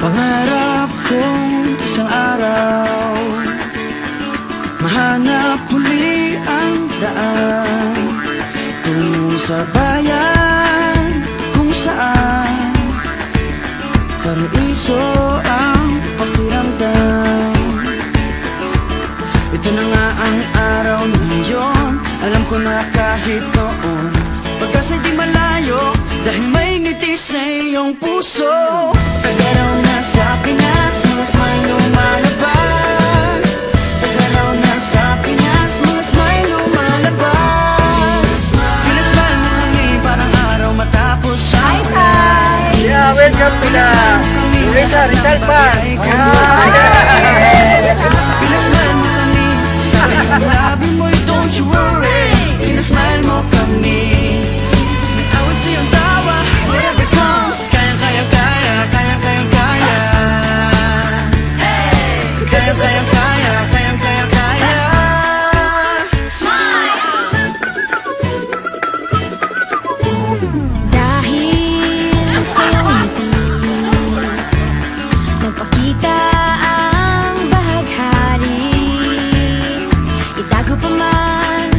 Pangarap kong isang araw mahanap muli ang daan tungo sa bayan kung saan paraiso ang pakiramdam. Ito na nga ang araw na yun. Alam ko na kahit noon pagkasa'y di malayo, dahil may ngiti sa iyong puso. Tagaraw na sa Pinas, mga smile lumalabas. Tagaraw na sa Pinas, mga smile lumalabas. Pinasmile mo kami parang araw matapos ang ulan. Yeah, welcome to the Rizal Park. Pinasmile mo kami, sabi ng labi mo'y don't you worry. Pinasmile mo kami, may awit sa iyong tawa, whatever comes. Kaya, kaya, kaya, kaya, kaya, kaya. Kaya, kaya, kaya, kaya, kaya, kaya. Dahil sa iyong ngiti, nagpakita ang bahaghari. Itago pa man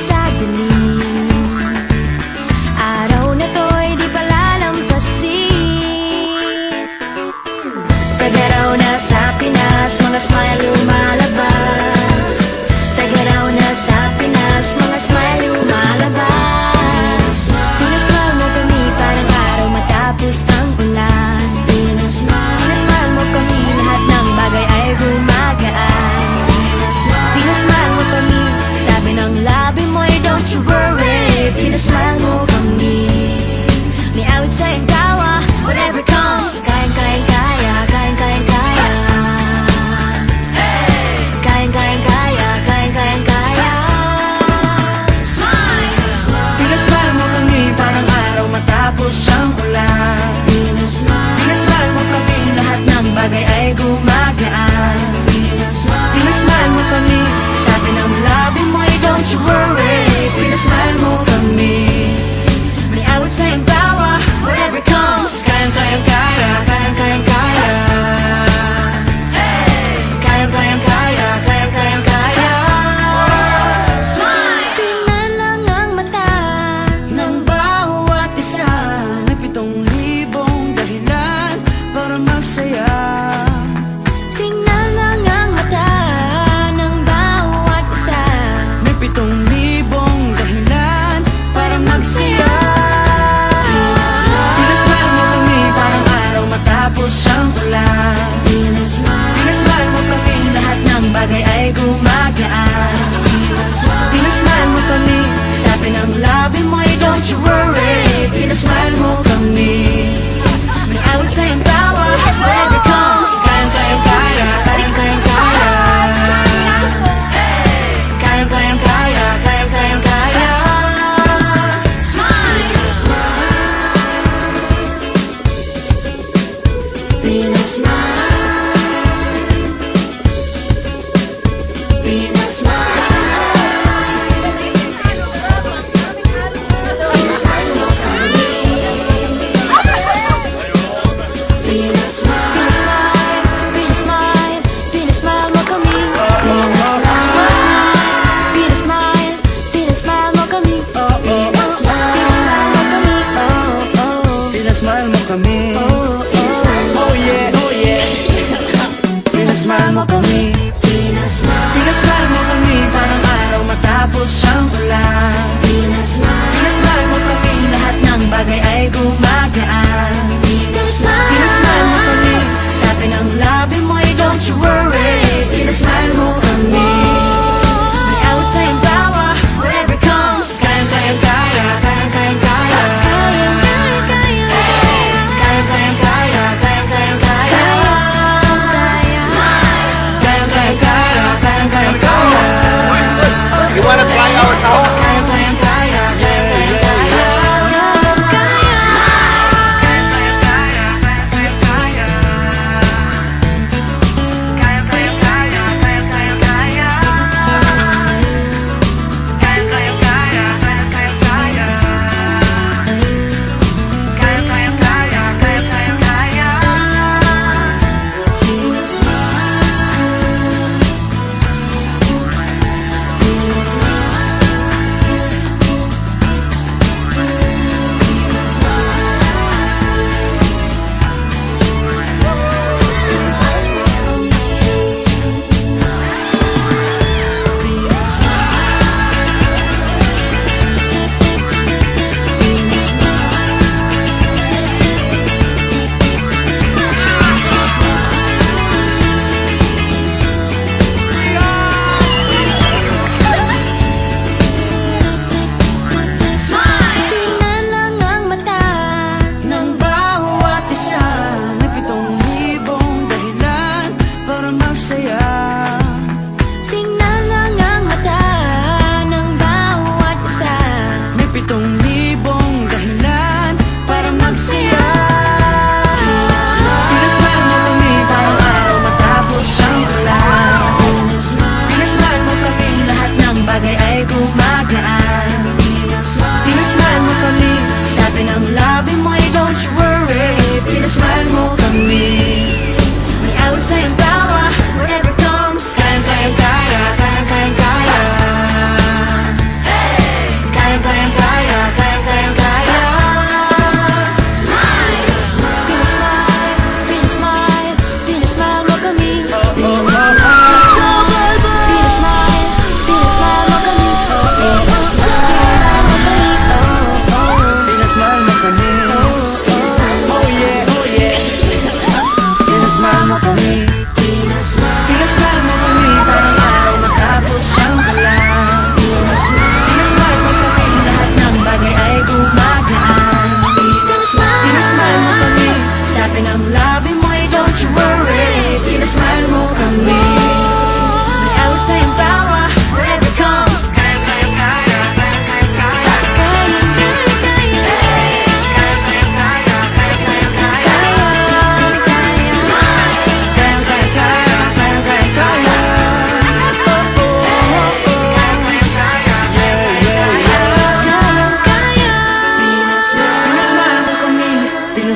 sa dilim, araw na to'y di palalampasin. Tagaraw na sa Pinas, mga smile lumalabas. Tagaraw na sa Pinas, mga smile lumalabas. Pinasmile mo kami parang araw matapos ang ulan. Pinasmile mo kami, lahat ng bagay ay gumagaan. Pinasmile mo kami, sabi ng labi mo'y don't you worry. Pinasmile mo kami, may awit sa iyong tawa, whatever comes. Kayang kaya, kayang kaya, kaya.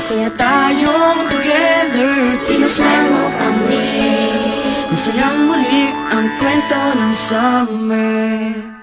Masaya tayong together. Pinasmile mo kami. Masayang muli ang kwento ng summer.